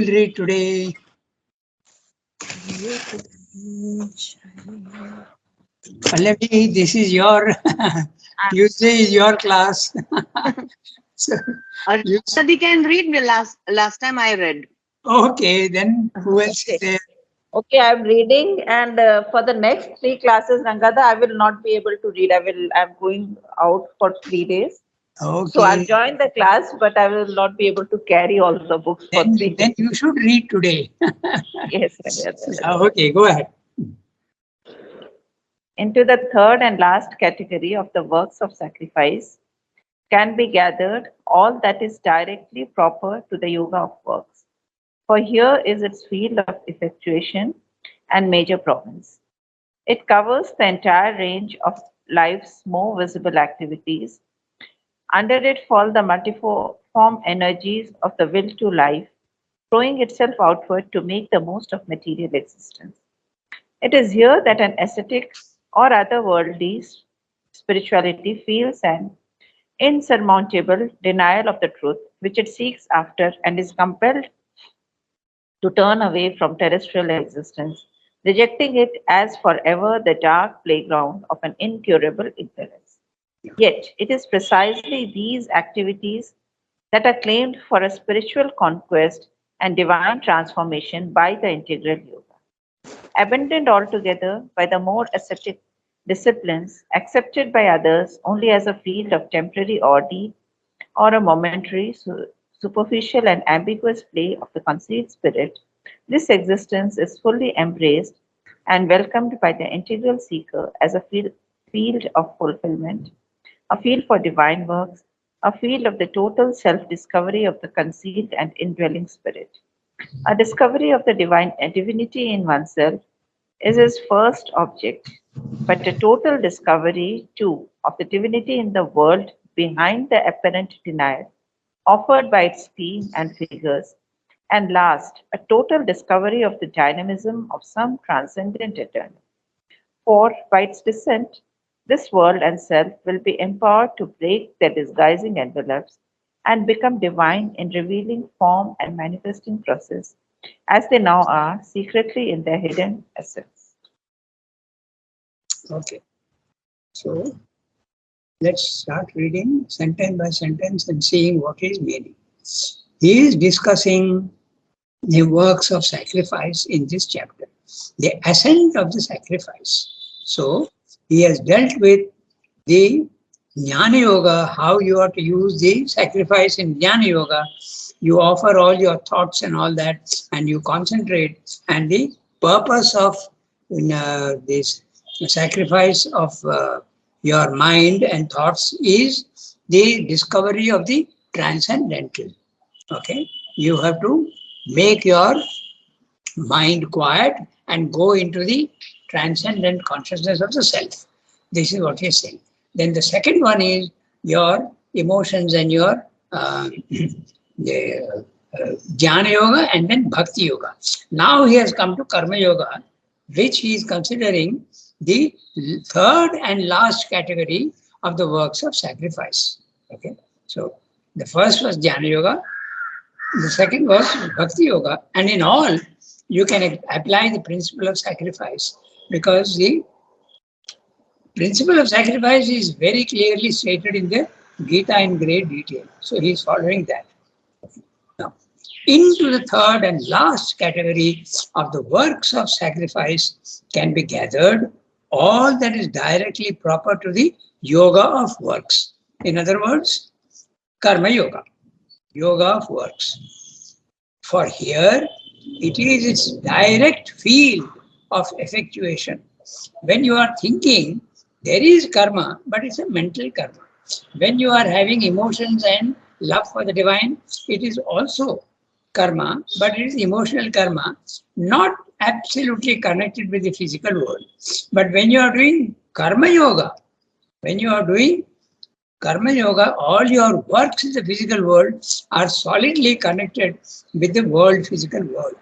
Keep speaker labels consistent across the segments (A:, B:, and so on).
A: will read today? Pallavi, this is your Tuesday is your class. So you
B: Arshadi can read. The last time I read.
A: okay? Then who else is
C: Okay.
A: there?
C: Okay, I'm reading, and for the next three classes, Rangada, I will not be able to read. I'm going out for 3 days. So I'll
A: Okay,
C: join the class, but I will not be able to carry all the books for
A: then
C: 3 days.
A: you should read today.
C: Yes, Rangada.
A: Yeah, okay, go ahead.
C: Into the third and last category of the works of sacrifice can be gathered all that is directly proper to the yoga of works. For here is its field of effectuation and major province. It covers the entire range of life's more visible activities. Under it fall the multiform energies of the will to life, throwing itself outward to make the most of material existence. It is here that an ascetic or otherworldly spirituality feels an insurmountable denial of the truth which it seeks after and is compelled to turn away from terrestrial existence, rejecting it as forever the dark playground of an incurable ignorance. Yet, it is precisely these activities that are claimed for a spiritual conquest and divine transformation by the integral yoga. Abandoned altogether by the more ascetic disciplines, accepted by others only as a field of temporary ordeal or a momentary, superficial, and ambiguous play of the concealed spirit, this existence is fully embraced and welcomed by the integral seeker as a field of fulfillment, a field for divine works, a field of the total self discovery of the concealed and indwelling spirit. A discovery of the divinity in oneself is his first object, but a total discovery, too, of the divinity in the world behind the apparent denial offered by its scheme and figures, and last, a total discovery of the dynamism of some transcendent eternal. For by its descent, this world and self will be empowered to break their disguising envelopes and become divine in revealing form and manifesting process, as they now are secretly in their hidden essence.
A: Okay, so let's start reading sentence by sentence and seeing what is meaning. He is discussing the works of sacrifice in this chapter, the ascent of the sacrifice. So he has dealt with the Jnana Yoga, how you are to use the sacrifice in Jnana Yoga. You offer all your thoughts and all that, and you concentrate. And the purpose of this sacrifice of your mind and thoughts is the discovery of the transcendental. Okay, you have to make your mind quiet and go into the transcendent consciousness of the self. This is what he is saying. Then the second one is your emotions and your the, Jnana Yoga and then Bhakti Yoga. Now he has come to Karma Yoga, which he is considering the third and last category of the works of sacrifice. Okay, so the first was Jnana Yoga, the second was Bhakti Yoga, and in all, you can apply the principle of sacrifice because the principle of sacrifice is very clearly stated in the Gita in great detail. So he is following that. Now, into the third and last category of the works of sacrifice can be gathered all that is directly proper to the yoga of works. In other words, Karma Yoga, yoga of works. For here, it is its direct field of effectuation. When you are thinking, there is karma, but it's a mental karma. When you are having emotions and love for the divine, it is also karma, but it is emotional karma, not absolutely connected with the physical world. But when you are doing karma yoga, when you are doing Karma Yoga, all your works in the physical world are solidly connected with the world, physical world.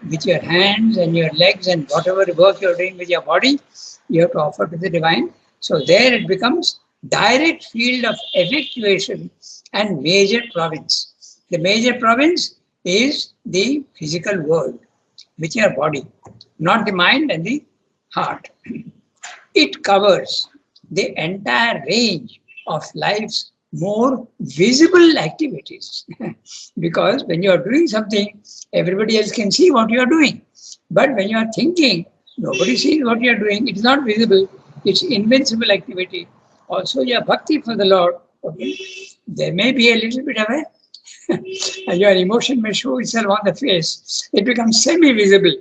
A: With your hands and your legs and whatever work you're doing with your body, you have to offer to the divine. So there it becomes direct field of effectuation and major province. The major province is the physical world, which is your body, not the mind and the heart. It covers the entire range of life's more visible activities. Because when you are doing something, everybody else can see what you are doing. But when you are thinking, nobody sees what you are doing. It is not visible. It's invincible activity. Also, your bhakti for the Lord. Okay. There may be a little bit of a your emotion may show itself on the face. It becomes semi-visible.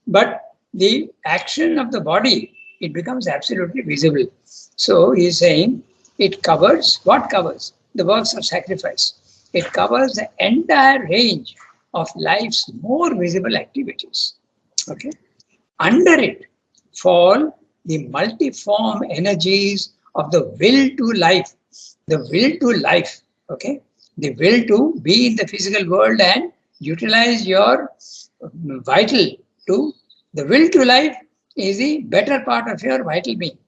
A: But the action of the body, it becomes absolutely visible. So he is saying it covers, what covers? The works of sacrifice. It covers the entire range of life's more visible activities. Okay. Under it fall the multiform energies of the will to life. The will to life. Okay. The will to be in the physical world and utilize your vital to. The will to life is the better part of your vital being,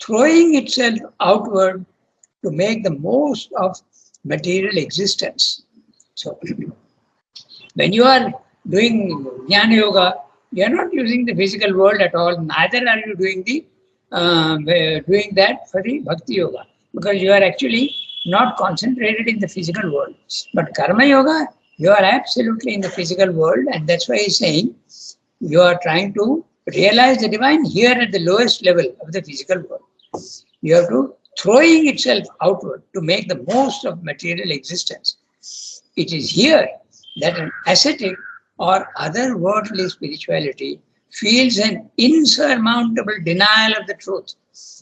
A: throwing itself outward to make the most of material existence. So, when you are doing Jnana Yoga, you are not using the physical world at all. Neither are you doing doing that for the Bhakti Yoga, because you are actually not concentrated in the physical world. But Karma Yoga, you are absolutely in the physical world, and that's why he's saying you are trying to realize the divine here at the lowest level of the physical world. You have to throwing itself outward to make the most of material existence. It is here that an ascetic or otherworldly spirituality feels an insurmountable denial of the truth,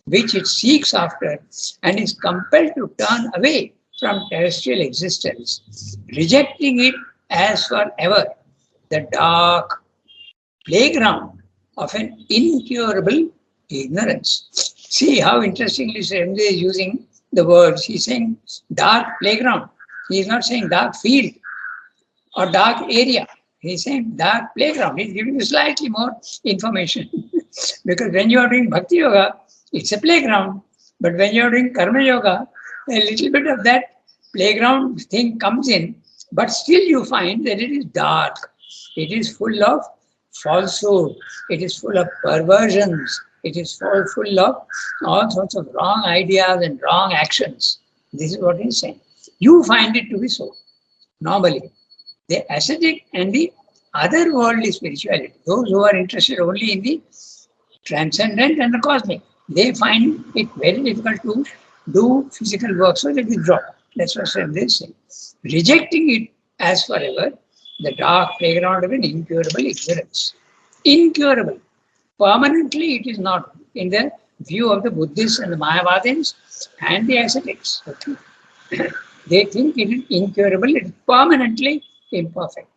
A: which it seeks after and is compelled to turn away from terrestrial existence, rejecting it as forever, the dark playground of an incurable ignorance. See how interestingly Srimad is using the words. He's saying dark playground. He is not saying dark field or dark area. He's saying dark playground. He's giving you slightly more information. Because when you are doing Bhakti Yoga, it's a playground. But when you are doing Karma Yoga, a little bit of that playground thing comes in, but still you find that it is dark. It is full of falsehood. It is full of perversions. It is full of all sorts of wrong ideas and wrong actions. This is what he's saying. You find it to be so, normally. The ascetic and the otherworldly spirituality, those who are interested only in the transcendent and the cosmic, they find it very difficult to do physical work, so they withdraw. That's what Srimad is saying. Rejecting it as forever, the dark playground of an incurable ignorance. Incurable. Permanently, it is not in the view of the Buddhists and the Mayavadins and the ascetics. Okay. They think it is incurable, it is permanently imperfect.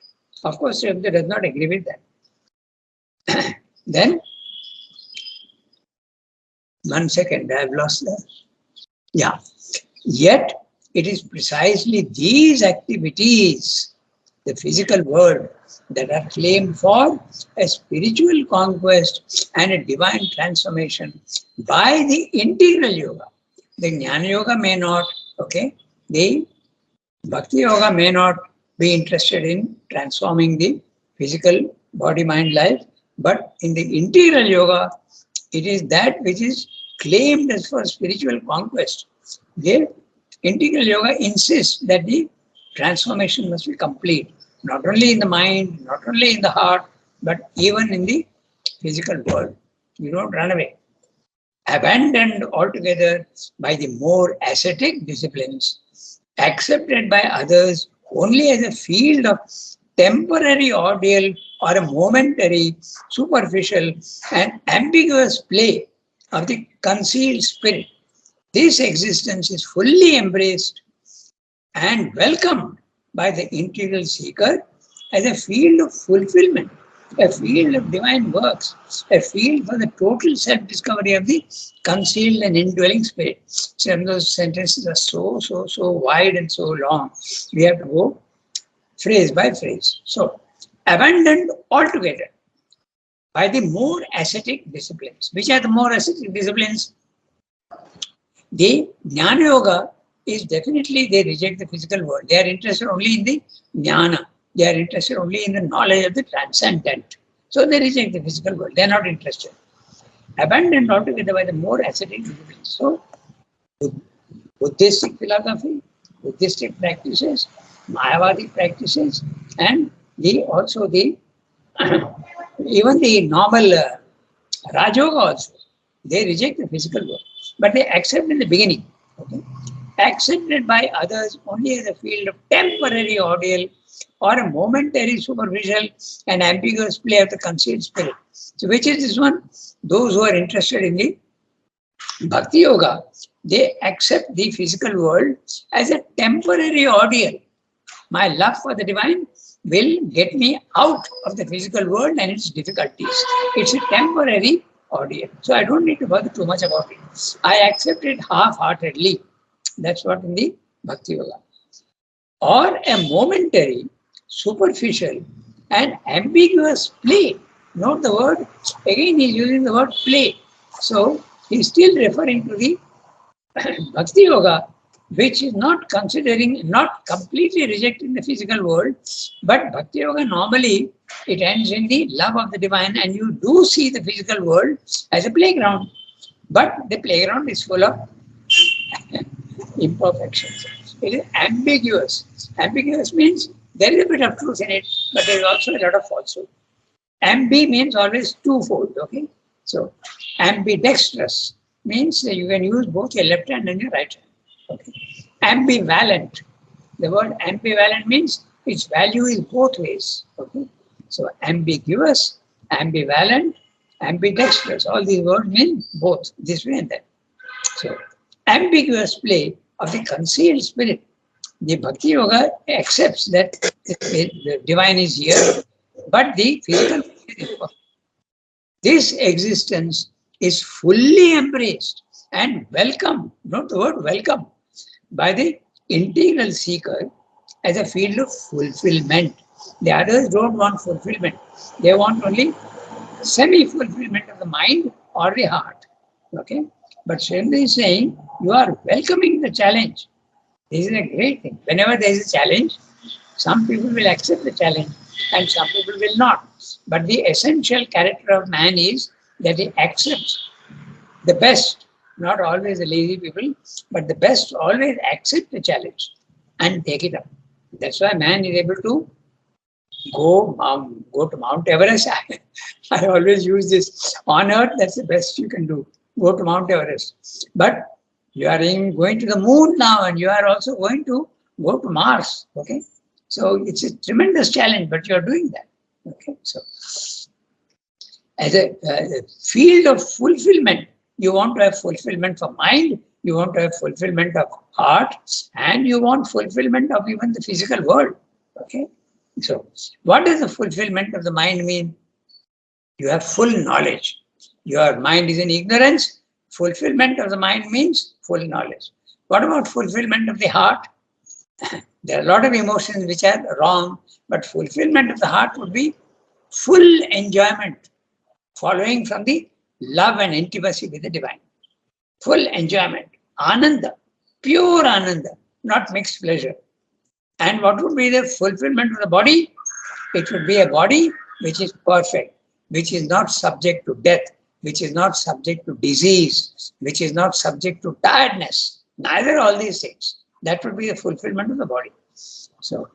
A: Of course, Srimad does not agree with that. Then, 1 second, I have lost that. Yeah. Yet, it is precisely these activities, the physical world, that are claimed for a spiritual conquest and a divine transformation by the integral yoga. The Jnana Yoga may not, okay, the Bhakti Yoga may not be interested in transforming the physical body-mind life, but in the integral yoga, it is that which is claimed as for spiritual conquest. The integral yoga insists that the transformation must be complete, not only in the mind, not only in the heart, but even in the physical world. You don't run away. Abandoned altogether by the more ascetic disciplines, accepted by others only as a field of temporary ordeal or a momentary, superficial and ambiguous play of the concealed spirit. This existence is fully embraced and welcomed by the integral seeker as a field of fulfillment, a field of divine works, a field for the total self-discovery of the concealed and indwelling spirit. Some of those sentences are so wide and so long. We have to go phrase by phrase. So, abandoned altogether by the more ascetic disciplines. Which are the more ascetic disciplines? The Jnana Yoga is definitely, they reject the physical world. They are interested only in the Jnana, They are interested only in the knowledge of the transcendent. So they reject the physical world. They are not interested. Abandoned altogether by the more ascetic individuals. So Buddhistic philosophy, Buddhistic practices, Mayavadi practices, and also the even the normal Rajoga also, they reject the physical world, but they accept in the beginning. Okay? Accepted by others only as a field of temporary ordeal or a momentary superficial and ambiguous play of the concealed spirit. So which is this one? Those who are interested in the Bhakti Yoga, they accept the physical world as a temporary ordeal. My love for the divine will get me out of the physical world and its difficulties. It's a temporary ordeal. So I don't need to bother too much about it. I accept it half-heartedly. That's what in the Bhakti Yoga. Or a momentary, superficial and ambiguous play. Note the word, again he's using the word play. So he's still referring to the Bhakti Yoga, which is not completely rejecting the physical world, but Bhakti Yoga normally it ends in the love of the divine, and you do see the physical world as a playground, but the playground is full of imperfections. It is ambiguous. Ambiguous means there is a bit of truth in it, but there is also a lot of falsehood. Ambi means always twofold, okay? So ambidextrous means that you can use both your left hand and your right hand. Okay. Ambivalent. The word ambivalent means its value is both ways. Okay. So ambiguous, ambivalent, ambidextrous. All these words mean both, this way and that. So ambiguous play of the concealed spirit. The Bhakti Yoga accepts that the divine is here, but the physical is imperfect. This existence is fully embraced and welcomed, note the word welcome, by the integral seeker as a field of fulfillment. The others don't want fulfillment. They want only semi-fulfillment of the mind or the heart. Okay? But Srindra is saying, you are welcoming the challenge. This is a great thing. Whenever there is a challenge, some people will accept the challenge and some people will not. But the essential character of man is that he accepts the best, not always the lazy people, but the best always accept the challenge and take it up. That's why man is able to go to Mount Everest. I always use this. On earth, that's the best you can do. Go to Mount Everest. But you are going to the moon now, and you are also going to go to Mars. Okay, so it's a tremendous challenge, but you are doing that. Okay, so as a field of fulfillment, you want to have fulfillment for mind, you want to have fulfillment of heart, and you want fulfillment of even the physical world. Okay, so what does the fulfillment of the mind mean? You have full knowledge. Your mind is in ignorance. Fulfillment of the mind means full knowledge. What about fulfillment of the heart? There are a lot of emotions which are wrong, but fulfillment of the heart would be full enjoyment following from the love and intimacy with the divine. Full enjoyment, ananda, pure ananda, not mixed pleasure. And what would be the fulfillment of the body? It would be a body which is perfect, which is not subject to death, which is not subject to disease, which is not subject to tiredness. Neither all these things. That would be the fulfillment of the body. So,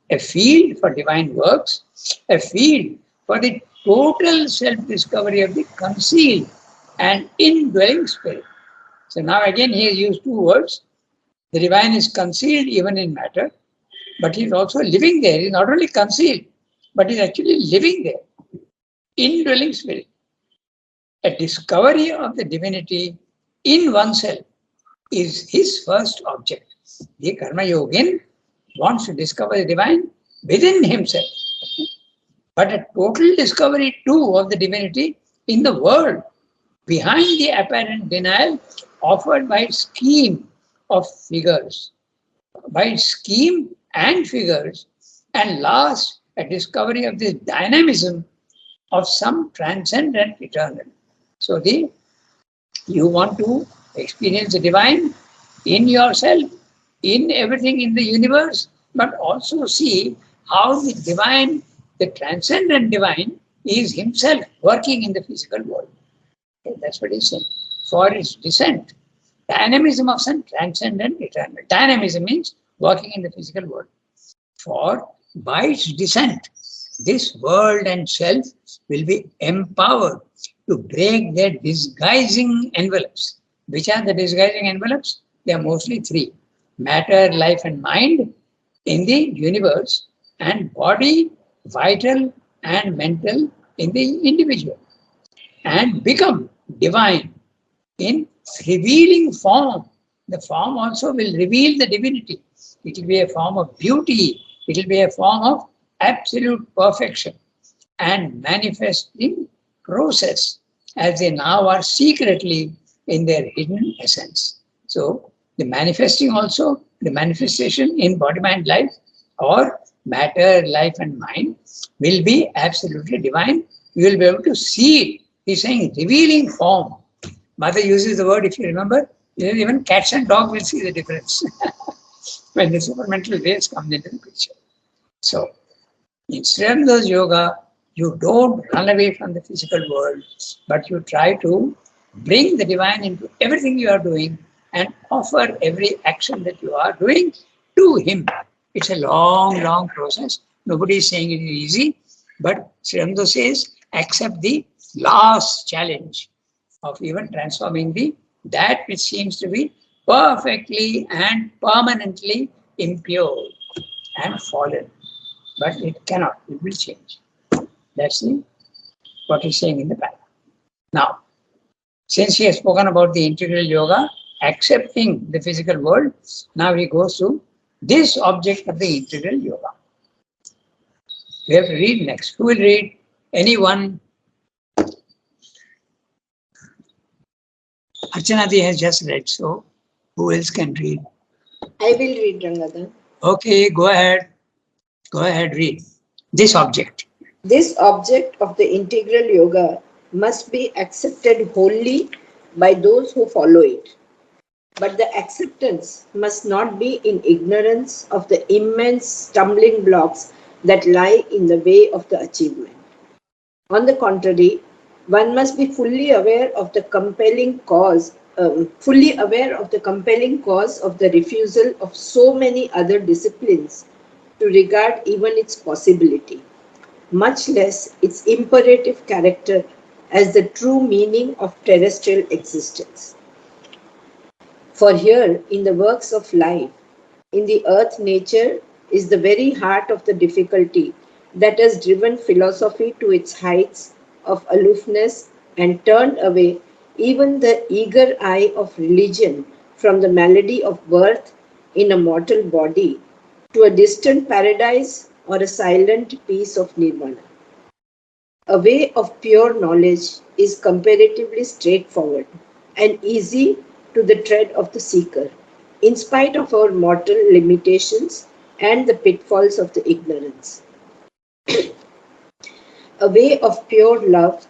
A: a field for divine works, a field for the total self-discovery of the concealed and indwelling spirit. So now again he has used two words. The divine is concealed even in matter, but he is also living there. He is not only concealed, but he is actually living there. Indwelling spirit. A discovery of the divinity in oneself is his first object. The Karma Yogin wants to discover the divine within himself. But a total discovery too of the divinity in the world, behind the apparent denial offered by scheme of figures. By scheme and figures, and last, a discovery of this dynamism of some transcendent eternal. So you want to experience the divine in yourself, in everything in the universe, but also see how the divine, the transcendent divine, is himself working in the physical world. Okay, that's what he's saying. For its descent, dynamism of sun, transcendent, eternal. Dynamism means working in the physical world. For by its descent, this world and self will be empowered to break their disguising envelopes. Which are the disguising envelopes? They are mostly three: matter, life, and mind in the universe, and body, vital, and mental in the individual, and become divine in revealing form. The form also will reveal the divinity. It will be a form of beauty. It will be a form of absolute perfection and manifesting process as they now are secretly in their hidden essence. So the manifesting also, the manifestation in body, mind, life, or matter, life, and mind will be absolutely divine. You will be able to see it. He's saying revealing form. Mother uses the word, if you remember, even cats and dogs will see the difference when the supermental rays come into the picture. So, in Sri yoga, you don't run away from the physical world, but you try to bring the divine into everything you are doing and offer every action that you are doing to him. It's a long, long process. Nobody is saying it is easy, but Sri Aurobindo says, accept the last challenge of even transforming that which seems to be perfectly and permanently impure and fallen. But it cannot, it will change. That's what he's saying in the paragraph. Now, since he has spoken about the integral yoga, accepting the physical world, now he goes to this object of the integral yoga. We have to read next. Who will read? Anyone? Archanati has just read, so who else can read?
D: I will read, Ranganath.
A: Okay, go ahead. Go ahead, read. This object.
D: This object of the integral yoga must be accepted wholly by those who follow it. But the acceptance must not be in ignorance of the immense stumbling blocks that lie in the way of the achievement. On the contrary, one must be fully aware of the compelling cause of the refusal of so many other disciplines to regard even its possibility, much less its imperative character as the true meaning of terrestrial existence. For here, in the works of life, in the earth nature, is the very heart of the difficulty that has driven philosophy to its heights of aloofness and turned away even the eager eye of religion from the malady of birth in a mortal body to a distant paradise or a silent peace of nirvana. A way of pure knowledge is comparatively straightforward and easy to the tread of the seeker, in spite of our mortal limitations and the pitfalls of the ignorance. A way of pure love,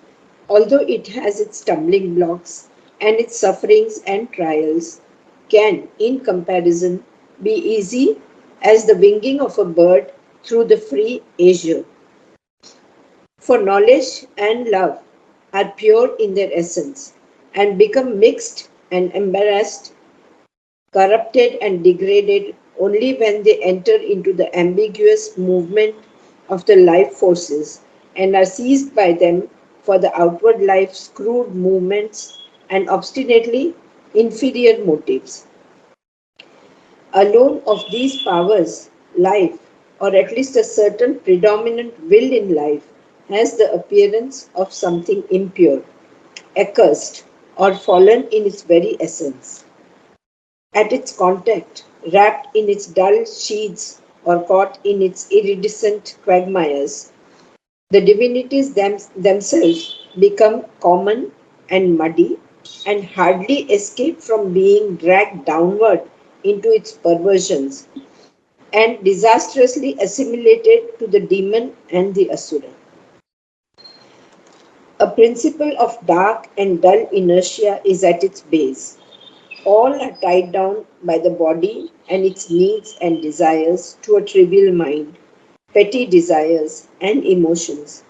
D: although it has its stumbling blocks and its sufferings and trials, can, in comparison, be easy as the winging of a bird through the free azure. For knowledge and love are pure in their essence and become mixed and embarrassed, corrupted and degraded only when they enter into the ambiguous movement of the life forces and are seized by them for the outward life's crude movements and obstinately inferior motives. Alone of these powers, life, or at least a certain predominant will in life, has the appearance of something impure, accursed, or fallen in its very essence. At its contact, wrapped in its dull sheaths or caught in its iridescent quagmires, the divinities themselves become common and muddy and hardly escape from being dragged downward into its perversions and disastrously assimilated to the demon and the asura. A principle of dark and dull inertia is at its base. All are tied down by the body and its needs and desires to a trivial mind, petty desires, and emotions,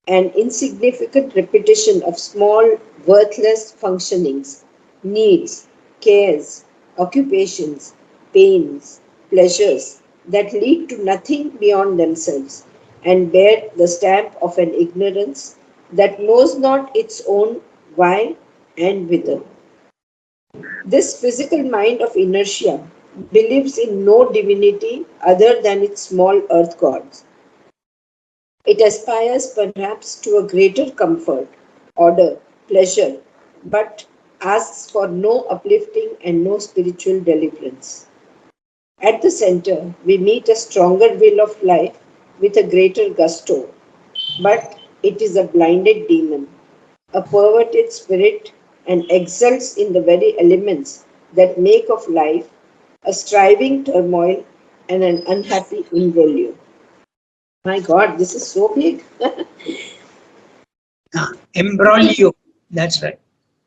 D: an insignificant repetition of small, worthless functionings, needs, cares, occupations, pains, pleasures that lead to nothing beyond themselves and bear the stamp of an ignorance that knows not its own why and whither. This physical mind of inertia believes in no divinity other than its small earth gods. It aspires perhaps to a greater comfort, order, pleasure, but asks for no uplifting and no spiritual deliverance. At the center, we meet a stronger will of life with a greater gusto, but it is a blinded demon, a perverted spirit, and exults in the very elements that make of life a striving turmoil and an unhappy imbroglio. My God, this is so big.
A: Embrolio. That's right.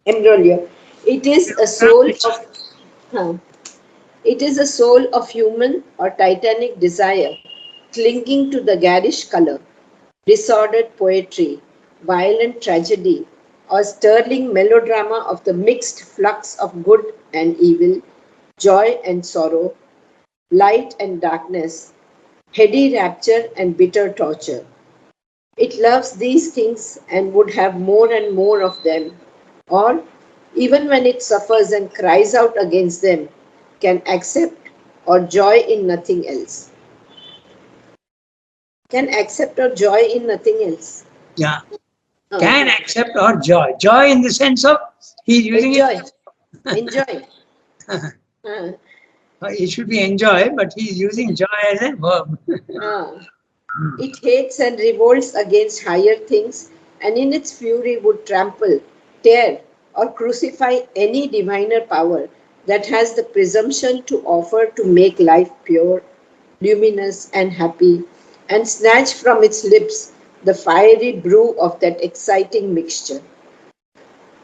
D: Imbroglio. It is a soul of huh, it is a soul of human or titanic desire clinging to the garish color, disordered poetry, violent tragedy, or sterling melodrama of the mixed flux of good and evil, joy and sorrow, light and darkness, heady rapture and bitter torture. It loves these things and would have more and more of them, or, even when it suffers and cries out against them, can accept or joy in nothing else. Can accept or joy in nothing else.
A: Yeah.
D: Uh,
A: Can accept or joy. Joy in the sense of he's using it.
D: enjoy. Enjoy. Uh,
A: It should be enjoy, but he's using joy as a verb.
D: uh. It hates and revolts against higher things, and in its fury would trample, tear, or crucify any diviner power that has the presumption to offer to make life pure, luminous, and happy, and snatch from its lips the fiery brew of that exciting mixture.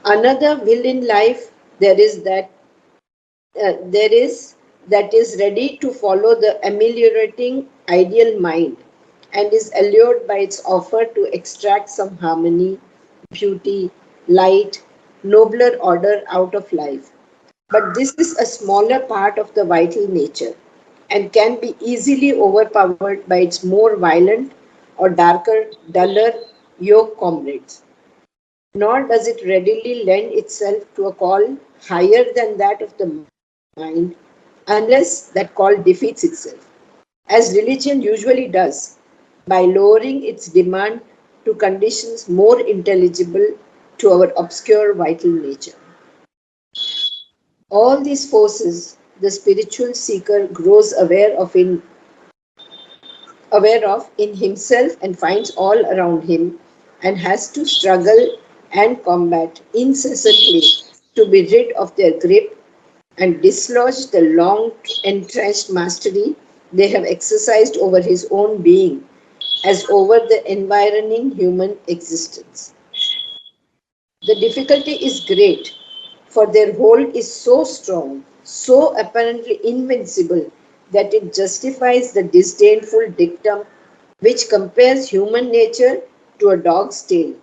D: Another will in life there is that is ready to follow the ameliorating ideal mind and is allured by its offer to extract some harmony, beauty, light, nobler order out of life. But this is a smaller part of the vital nature and can be easily overpowered by its more violent or darker, duller yoke comrades. Nor does it readily lend itself to a call higher than that of the mind unless that call defeats itself, as religion usually does, by lowering its demand to conditions more intelligible to our obscure vital nature. All these forces the spiritual seeker grows aware of in himself and finds all around him and has to struggle and combat incessantly to be rid of their grip and dislodge the long entrenched mastery they have exercised over his own being as over the environing human existence. The difficulty is great, for their hold is so strong, so apparently invincible, that it justifies the disdainful dictum which compares human nature to a dog's tail.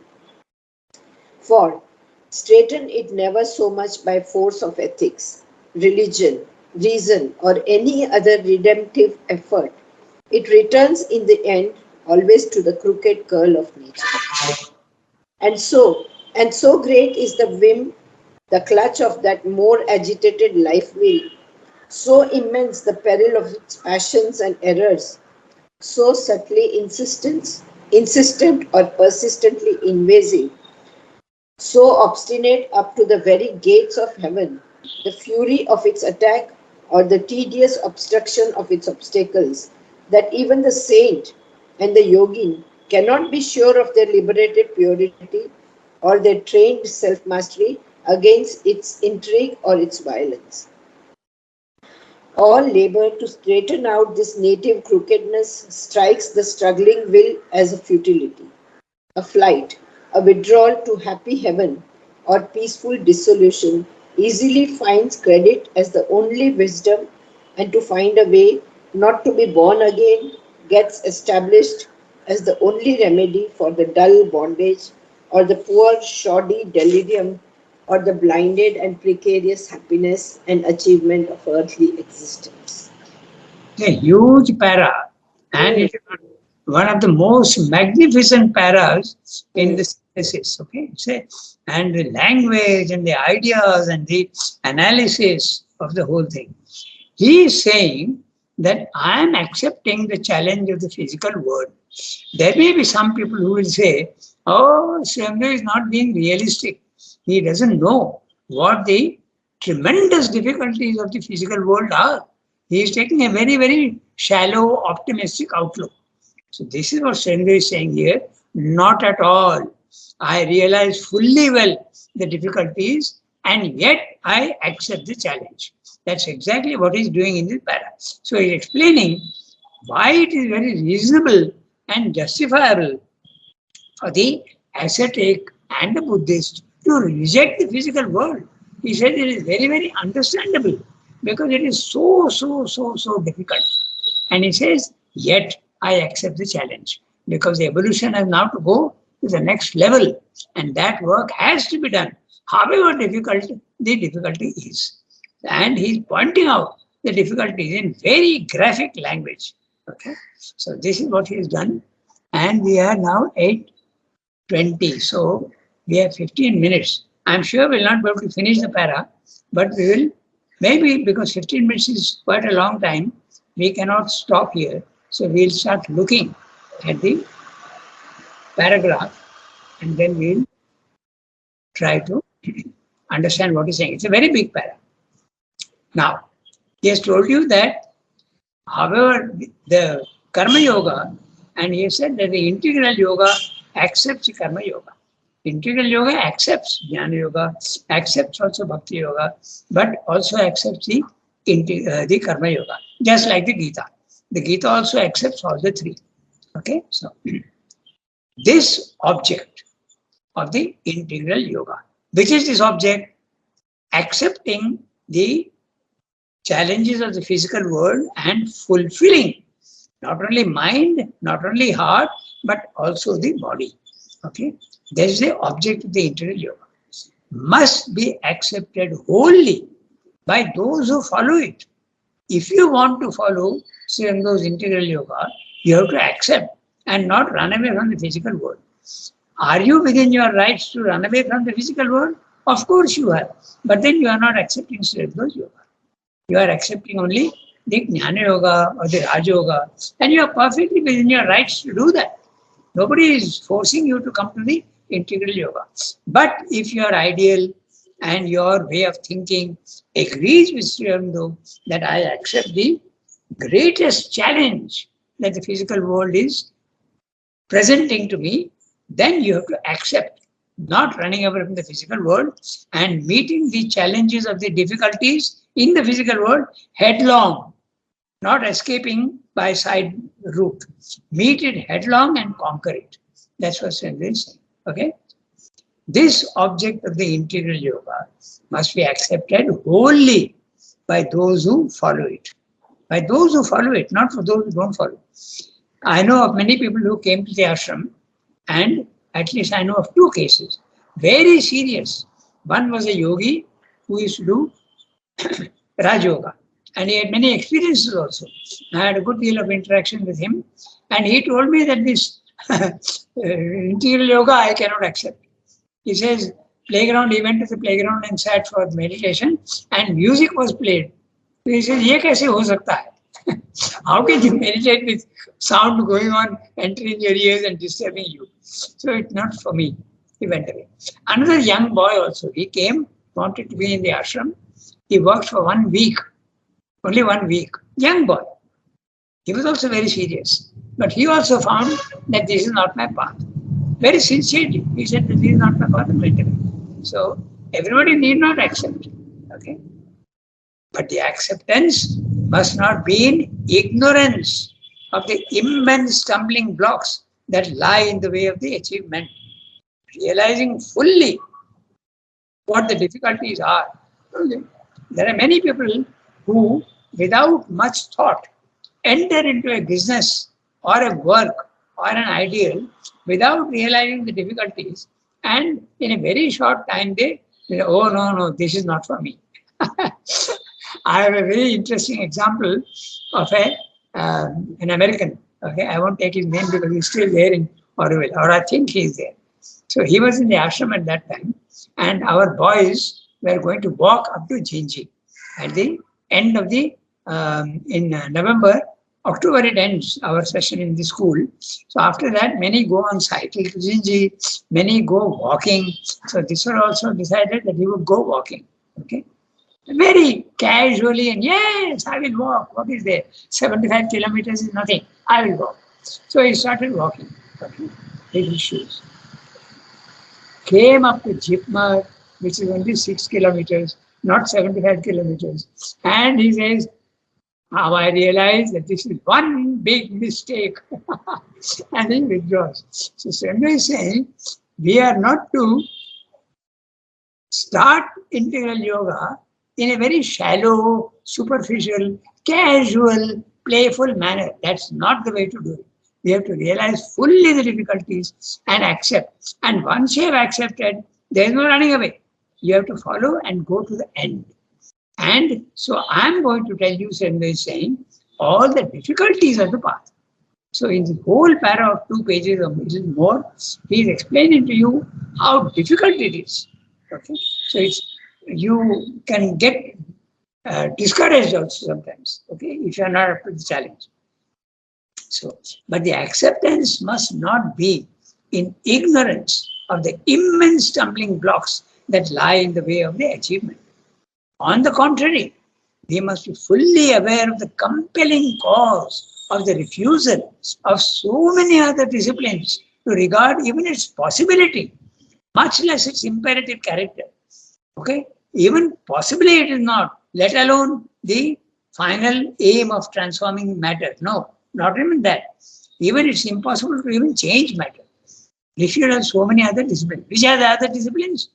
D: For straighten it never so much by force of ethics, religion, reason, or any other redemptive effort, it returns in the end always to the crooked curl of nature. And so, and so great is the whim, the clutch of that more agitated life wheel, so immense the peril of its passions and errors, so subtly insistent or persistently invasive, so obstinate up to the very gates of heaven, the fury of its attack or the tedious obstruction of its obstacles, that even the saint and the yogin cannot be sure of their liberated purity or their trained self mastery against its intrigue or its violence. All labor to straighten out this native crookedness strikes the struggling will as a futility, a flight, a withdrawal to happy heaven, or peaceful dissolution easily finds credit as the only wisdom, and to find a way not to be born again, gets established as the only remedy for the dull bondage or the poor, shoddy delirium or the blinded and precarious happiness and achievement of earthly existence.
A: A huge para, and it is one of the most magnificent paras in the synthesis. Okay, say, and the language and the ideas and the analysis of the whole thing. He is saying that I am accepting the challenge of the physical world. There may be some people who will say, "Oh, Srimanga is not being realistic. He doesn't know what the tremendous difficulties of the physical world are. He is taking a very, very shallow, optimistic outlook." So this is what Srimanga is saying here. Not at all. I realize fully well the difficulties, and yet I accept the challenge. That's exactly what he's doing in this para. So he's explaining why it is very reasonable and justifiable for the ascetic and the Buddhist to reject the physical world. He said it is very, very understandable because it is so difficult. And he says, yet I accept the challenge because the evolution has now to go to the next level, and that work has to be done, however difficult the difficulty is. And he's pointing out the difficulties in very graphic language. Okay, so this is what he has done, and we are now 8:20. So we have 15 minutes. I'm sure we'll not be able to finish the para, but we will, maybe because 15 minutes is quite a long time, we cannot stop here. So we'll start looking at the paragraph and then we'll try to understand what he's saying. It's a very big para. Now, he has told you that, however, the Karma Yoga, and he has said that the integral yoga accepts the Karma Yoga. Integral yoga accepts Jnana Yoga, accepts also Bhakti Yoga, but also accepts the Karma Yoga, just like the Gita. The Gita also accepts all the three. Okay, so this object of the integral yoga, which is this object? Accepting the challenges of the physical world and fulfilling not only mind, not only heart, but also the body. Okay, that is the object of the integral yoga. Must be accepted wholly by those who follow it. If you want to follow Sriranga's integral yoga, you have to accept and not run away from the physical world. Are you within your rights to run away from the physical world? Of course you are. But then you are not accepting Sriranga's yoga. You are accepting only the Jnana Yoga or the Raja Yoga, and you are perfectly within your rights to do that. Nobody is forcing you to come to the integral yoga. But if your ideal and your way of thinking agrees with Sri Aurobindo that I accept the greatest challenge that the physical world is presenting to me, then you have to accept not running away from the physical world and meeting the challenges of the difficulties in the physical world headlong, not escaping by side route. Meet it headlong and conquer it. That's what Sri is saying. Okay? This object of the integral yoga must be accepted wholly by those who follow it. By those who follow it, not for those who don't follow. I know of many people who came to the ashram, and at least I know of two cases, very serious. One was a yogi who used to do Raj Yoga, and he had many experiences also. I had a good deal of interaction with him, and he told me that this integral yoga I cannot accept. He says, playground, he went to the playground and sat for meditation, and music was played. So he says, ये कैसे हो सकता है? How can you meditate with sound going on, entering your ears and disturbing you? So it's not for me. He went away. Another young boy also, he came, wanted to be in the ashram. He worked for 1 week, only 1 week. Young boy. He was also very serious. But he also found that this is not my path. Very sincerely, he said that this is not my path, and went away. So everybody need not accept. Okay? But the acceptance must not be in ignorance of the immense stumbling blocks that lie in the way of the achievement. Realizing fully what the difficulties are. Okay. There are many people who, without much thought, enter into a business or a work or an ideal without realizing the difficulties, and in a very short time they oh no, this is not for me. I have a very interesting example of an American. Okay, I won't take his name because he's still there in Aurobindo, or I think he's there. So he was in the ashram at that time, and our boys were going to walk up to Jinji at the end of the in November. October it ends our session in the school. So after that, many go on cycle to Jinji, many go walking. So this was also decided that he would go walking. Okay. Very casually, and yes, I will walk. What is there? 75 kilometers is nothing. I will walk. So he started walking. Okay. With his shoes. Came up to Jipmar, which is only 6 kilometers, not 75 kilometers. And he says, now I realize that this is one big mistake. And he withdraws. So Swami is saying, we are not to start integral yoga in a very shallow, superficial, casual, playful manner. That's not the way to do it. We have to realize fully the difficulties and accept. And once you have accepted, there is no running away. You have to follow and go to the end. And so I'm going to tell you, Sendu is saying, all the difficulties of the path. So in the whole para of 2 pages or little more, he is explaining to you how difficult it is. Okay, so you can get discouraged also sometimes. Okay, if you are not up to the challenge. So, but the acceptance must not be in ignorance of the immense stumbling blocks that lie in the way of the achievement. On the contrary, we must be fully aware of the compelling cause of the refusal of so many other disciplines to regard even its possibility, much less its imperative character. Okay, even possibly it is not, let alone the final aim of transforming matter. No, not even that. Even it's impossible to even change matter. If you have so many other disciplines, which are the other disciplines?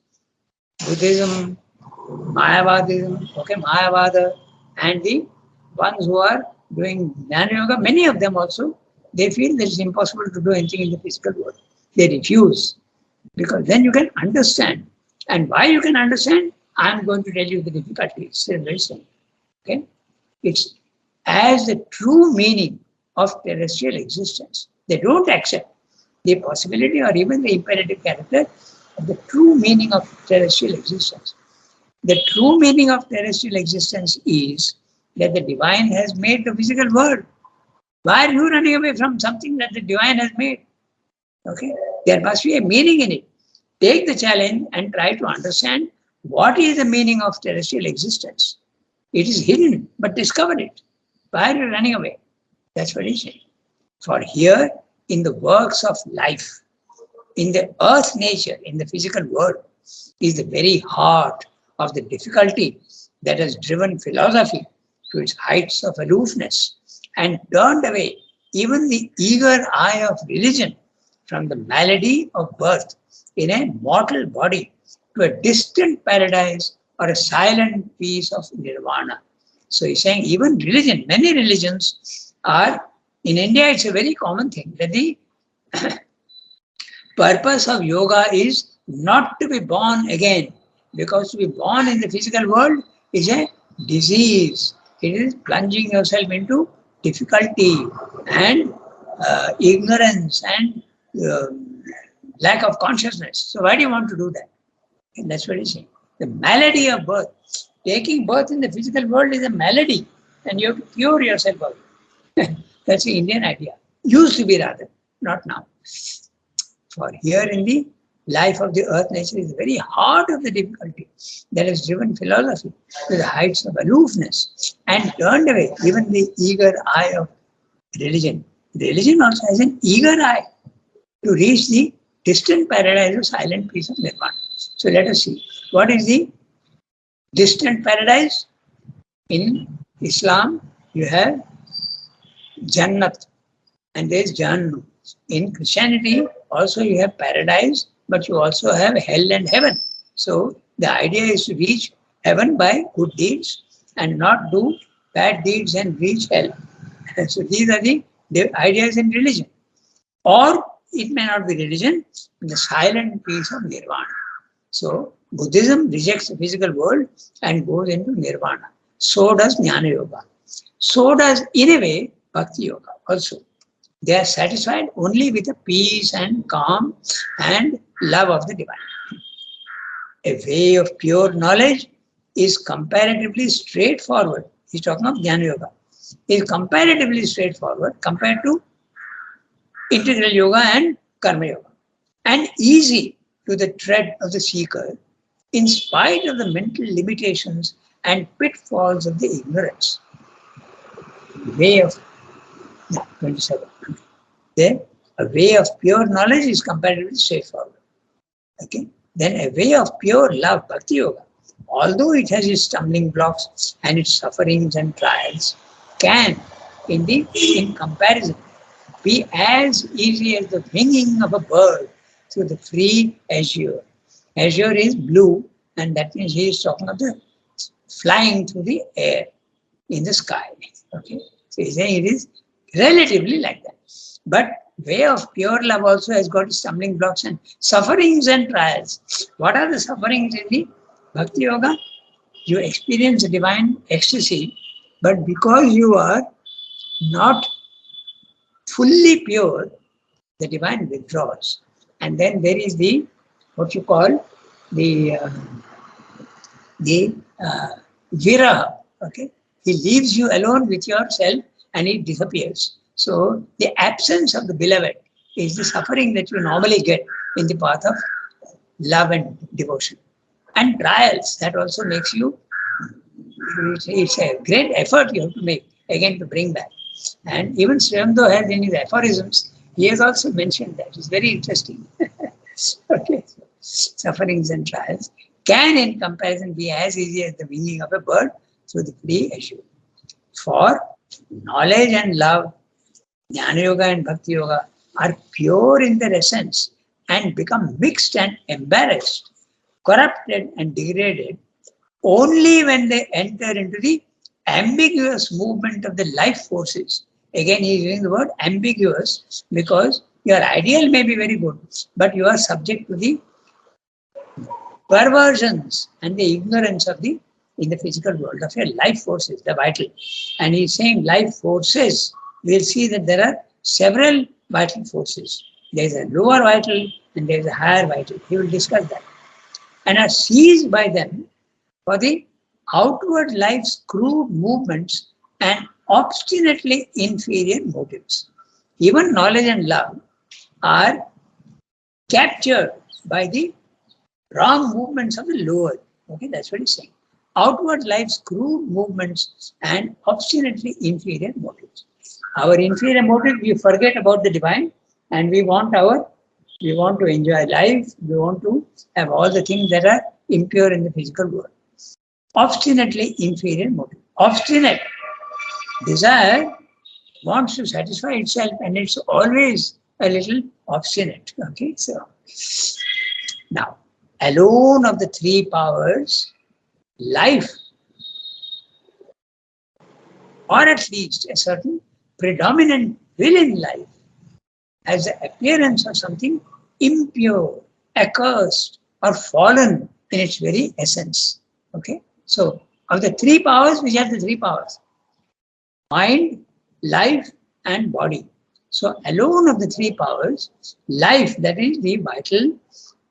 A: Buddhism, Mayavadism, okay, Mayavada, and the ones who are doing Jnana Yoga, many of them also, they feel that it's impossible to do anything in the physical world. They refuse, because then you can understand. And why you can understand, I'm going to tell you the difficulties. Very simple. Okay? It's as the true meaning of terrestrial existence. They don't accept the possibility or even the imperative character of the true meaning of terrestrial existence. The true meaning of terrestrial existence is that the divine has made the physical world. Why are you running away from something that the divine has made? Okay, there must be a meaning in it. Take the challenge and try to understand what is the meaning of terrestrial existence. It is hidden, but discover it. Why are you running away? That's what he's saying. For here, in the works of life, in the earth nature, in the physical world, is the very heart of the difficulty that has driven philosophy to its heights of aloofness and turned away even the eager eye of religion from the malady of birth in a mortal body to a distant paradise or a silent peace of nirvana. So he's saying even religion, many religions are, in India it's a very common thing that the purpose of yoga is not to be born again, because to be born in the physical world is a disease. It is plunging yourself into difficulty and ignorance and lack of consciousness. So why do you want to do that? And that's what he's saying. The malady of birth. Taking birth in the physical world is a malady, and you have to cure yourself of it. That's the Indian idea. Used to be rather, not now. For here in the life of the earth nature is the very heart of the difficulty that has driven philosophy to the heights of aloofness and turned away even the eager eye of religion. Religion also has an eager eye to reach the distant paradise of silent peace of nirvana. So let us see. What is the distant paradise? In Islam, you have Jannat and there is Jahannam. In Christianity, also you have paradise, but you also have hell and heaven. So the idea is to reach heaven by good deeds and not do bad deeds and reach hell. So these are the The idea is in religion. Or it may not be religion, the silent peace of nirvana. So Buddhism rejects the physical world and goes into nirvana. So does Jnana Yoga. So does, in a way, Bhakti Yoga also. They are satisfied only with the peace and calm and love of the divine. A way of pure knowledge is comparatively straightforward. He's talking of Jnana Yoga. Is comparatively straightforward compared to integral yoga and karma yoga, and easy to the tread of the seeker in spite of the mental limitations and pitfalls of the ignorance. Way of 27. Then a way of pure knowledge is comparatively straightforward. Okay. Then a way of pure love, bhakti yoga, although it has its stumbling blocks and its sufferings and trials, can indeed, in comparison, be as easy as the winging of a bird through the free azure. Azure is blue, and that means he is talking of the flying through the air in the sky. Okay, so he's saying it is relatively like that. But way of pure love also has got stumbling blocks and sufferings and trials. What are the sufferings in the Bhakti Yoga? You experience divine ecstasy, but because you are not fully pure, the divine withdraws. And then there is the, what you call, the viraha, okay? He leaves you alone with yourself and he disappears. So the absence of the beloved is the suffering that you normally get in the path of love and devotion. And trials, that also makes you, it's a great effort you have to make again to bring back. And even Sri Aurobindo has in his aphorisms, he has also mentioned that. It's very interesting. Okay, so sufferings and trials can in comparison be as easy as the winging of a bird through the free azure. For knowledge and love, Jnana Yoga and Bhakti Yoga are pure in their essence and become mixed and embarrassed, corrupted and degraded only when they enter into the ambiguous movement of the life forces. Again, he is using the word ambiguous because your ideal may be very good, but you are subject to the perversions and the ignorance of the in the physical world of your life forces, the vital. And he's saying life forces, we'll see that there are several vital forces. There is a lower vital and there is a higher vital. He will discuss that. And are seized by them for the outward life's crude movements and obstinately inferior motives. Even knowledge and love are captured by the wrong movements of the lower. Okay, that's what he's saying. Outward life's crude movements and obstinately inferior motives. Our inferior motive, we forget about the divine and we want to enjoy life, we want to have all the things that are impure in the physical world. Obstinately inferior motive. Obstinate desire wants to satisfy itself and it's always a little obstinate. Okay, so now, alone of the three powers, life, or at least a certain predominant will in life, has the appearance of something impure, accursed, or fallen in its very essence. Okay, so of the three powers, which are the three powers? Mind, life, and body. So alone of the three powers, life, that is the vital,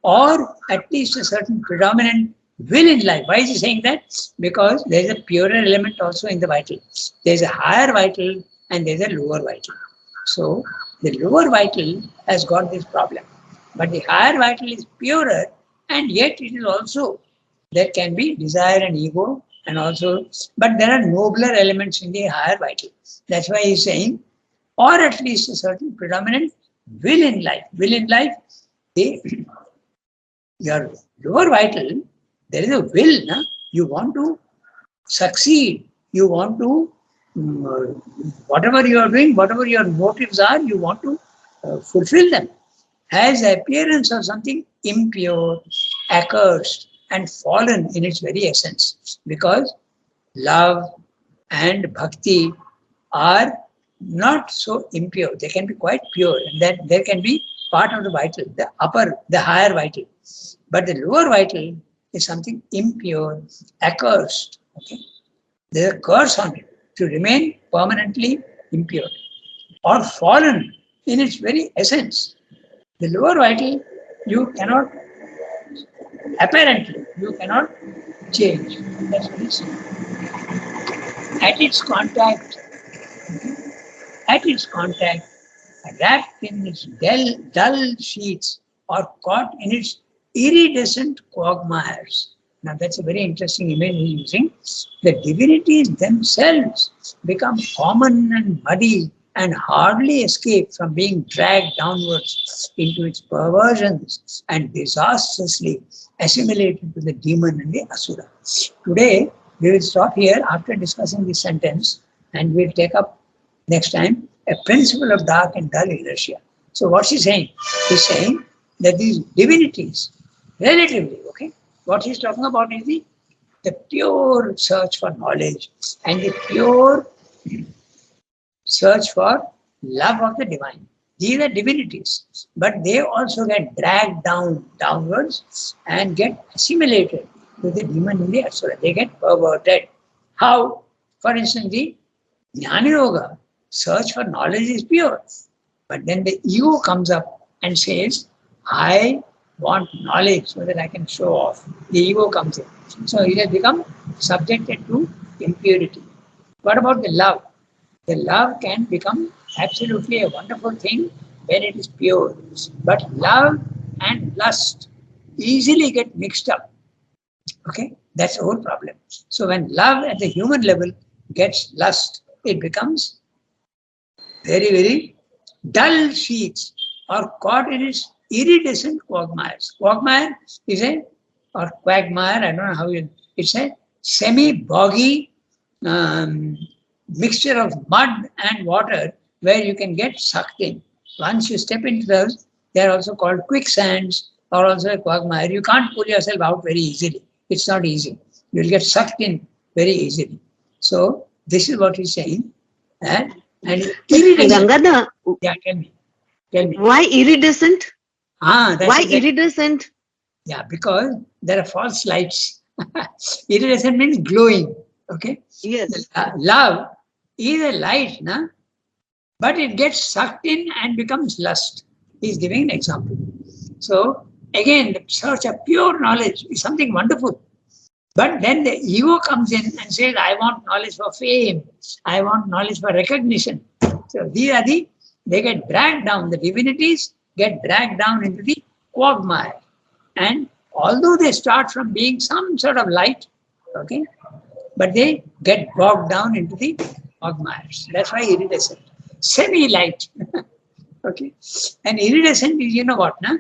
A: or at least a certain predominant will in life. Why is he saying that? Because there is a purer element also in the vital. There is a higher vital and there is a lower vital. So the lower vital has got this problem. But the higher vital is purer and yet it is also, there can be desire and ego and also, but there are nobler elements in the higher vital. That's why he's saying, or at least a certain predominant will in life. Will in life, your lower vital, there is a will. Na? You want to succeed. You want to, whatever you are doing, whatever your motives are, you want to fulfill them. Has the appearance of something impure, accursed, and fallen in its very essence. Because love and bhakti are not so impure. They can be quite pure, and that there can be part of the vital, the higher vital. But the lower vital is something impure, accursed. Okay, there's a curse on it to remain permanently impure or fallen in its very essence. The lower vital, you cannot, apparently, you cannot change. That's what it's saying. At its contact, at its contact, wrapped in its dull sheets or caught in its iridescent quagmires. Now that's a very interesting image he's using. The divinities themselves become common and muddy and hardly escape from being dragged downwards into its perversions and disastrously assimilated to the demon and the asura. Today, we will stop here after discussing this sentence, and we'll take up next time a principle of dark and dull inertia. So what's he saying? He's saying that these divinities, relatively, okay, what he's talking about is the pure search for knowledge and the pure search for love of the divine. These are divinities, but they also get dragged downwards and get assimilated to the demon and the asura. They get perverted. How? For instance, the Jnana Yoga search for knowledge is pure, but then the ego comes up and says, I want knowledge so that I can show off. The ego comes in. So it has become subjected to impurity. What about the love? The love can become absolutely a wonderful thing when it is pure. But love and lust easily get mixed up. Okay, that's the whole problem. So when love at the human level gets lust, it becomes very, very dull sheets or caught in its iridescent quagmires. Quagmire is or quagmire, I don't know how it's a semi-boggy mixture of mud and water where you can get sucked in. Once you step into those, they are also called quicksands or also a quagmire. You can't pull yourself out very easily. It's not easy. You'll get sucked in very easily. So this is what he's saying. And iridescent.
B: Ranganath,
A: Yeah, tell me.
B: why iridescent? Why
A: That's
B: iridescent?
A: Yeah, because there are false lights. Iridescent means glowing. Okay.
B: Yes.
A: Love is a light, na? But it gets sucked in and becomes lust. He's giving an example. So again, the search of pure knowledge is something wonderful. But then the ego comes in and says, I want knowledge for fame. I want knowledge for recognition. So these are they get dragged down. The divinities get dragged down into the quagmire. And although they start from being some sort of light, okay, but they get bogged down into the quagmires. That's why iridescent. Semi-light. Okay. And iridescent is, you know what, na?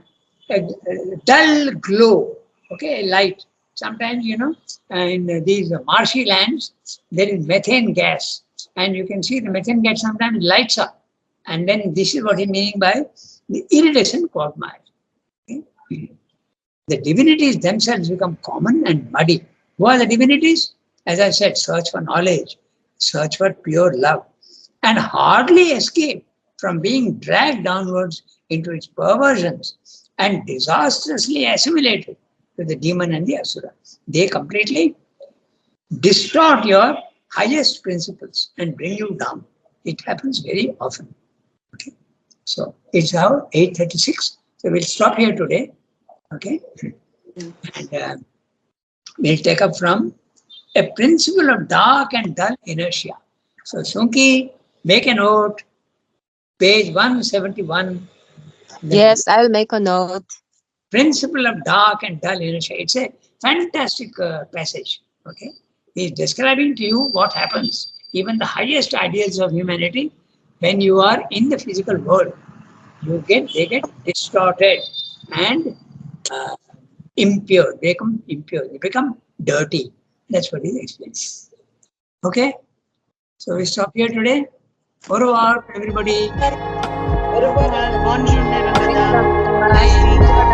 A: A dull glow. Okay, a light. Sometimes, in these marshy lands, there is methane gas. And you can see the methane gas sometimes lights up. And then this is what he's meaning by the iridescent quagmire. Okay? The divinities themselves become common and muddy. Who are the divinities? As I said, search for knowledge, search for pure love, and hardly escape from being dragged downwards into its perversions and disastrously assimilated to the demon and the asura. They completely distort your highest principles and bring you down. It happens very often. Okay, so it's now 8:36. So we'll stop here today. Okay, and we'll take up from a principle of dark and dull inertia. So Sunki, make a note, page 171.
E: Yes, I'll make a note.
A: Principle of dark and dull inertia. It's a fantastic passage. Okay, he's describing to you what happens. Even the highest ideals of humanity, when you are in the physical world, they get distorted and impure. They become impure. They become dirty. That's what he explains. Okay, so we stop here today. Au revoir, everybody.
B: Bonjour, Ranganath. Nice